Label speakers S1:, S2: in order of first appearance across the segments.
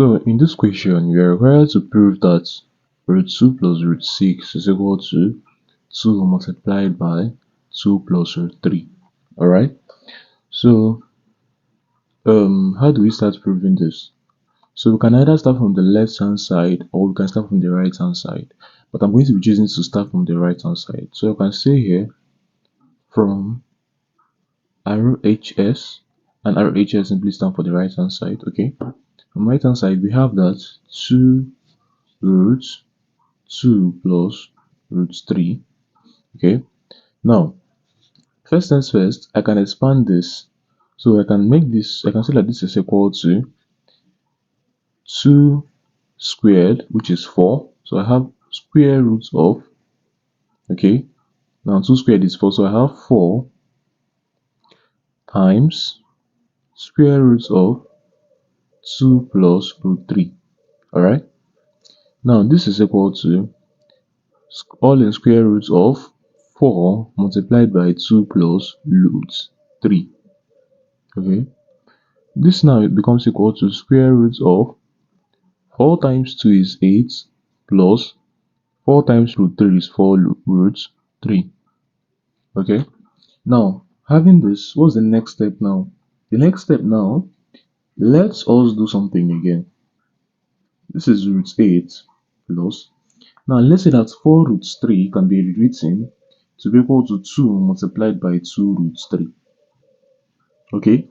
S1: So in this question, you are required to prove that root 2 plus root 6 is equal to 2 multiplied by 2 plus root 3. Alright? So how do we start proving this? So we can either start from the left hand side or we can start from the right hand side. But I'm going to be choosing to start from the right hand side. So you can say here from RHS, and RHS simply stand for the right hand side, okay? On the right hand side we have that 2 root 2 plus root 3, okay? Now first things first, I can expand this. So I can make this, I can say that this is equal to 2 squared, which is 4. So I have square root of, okay, now 2 squared is 4, so I have 4 times square root of 2 plus root 3. Alright, now this is equal to all in square root of 4 multiplied by 2 plus root 3. Okay, this now it becomes equal to square root of 4 times 2 is 8 plus 4 times root 3 is 4 root 3. Okay, now having this, what's the next step now? The next step now, let's us do something again. This is root 8 plus, now let's say that 4 root 3 can be rewritten to be equal to 2 multiplied by 2 root 3. Okay,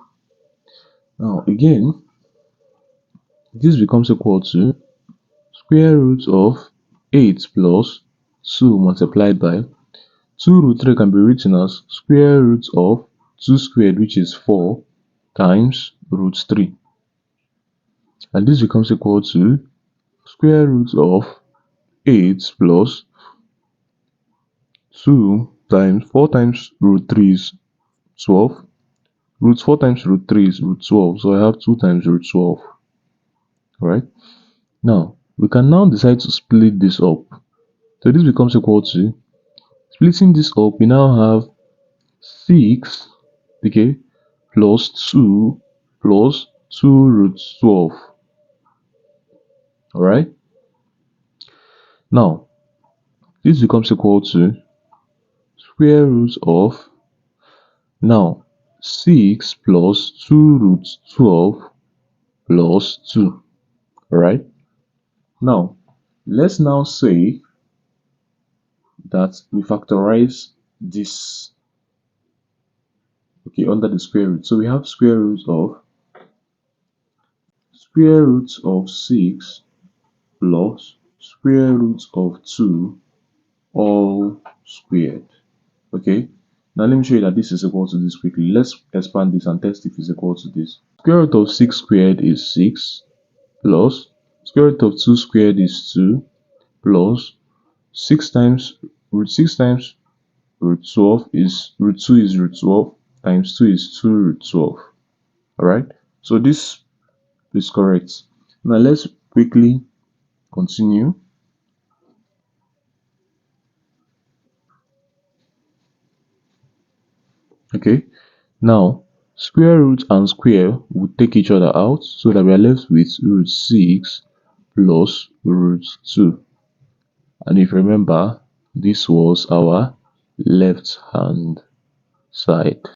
S1: now again, this becomes equal to square root of 8 plus 2 multiplied by 2 root 3 can be written as square root of 2 squared, which is 4 times root 3. And this becomes equal to square root of 8 plus 2 times 4 times root 3 is 12. Root 4 times root 3 is root 12. So I have 2 times root 12. Alright. Now, we can now decide to split this up. So this becomes equal to, splitting this up, we now have 6, okay, plus 2 plus 2 root 12. Alright. Now, this becomes equal to square root of, now 6 plus 2 root 12 plus 2. Alright. Now, let's now say that we factorize this, okay, under the square root. So we have square root of 6 plus square root of 2 all squared. Okay, now let me show you that this is equal to this quickly. Let's expand this and test if it's equal to this. Square root of 6 squared is 6 plus square root of 2 squared is 2 plus 6 times root 12 is root 2 is root 12 times 2 is 2 root 12. Alright, so this is correct. Now let's quickly continue. Okay, now square root and square will take each other out so that we are left with root 6 plus root 2. And if you remember, this was our left hand side.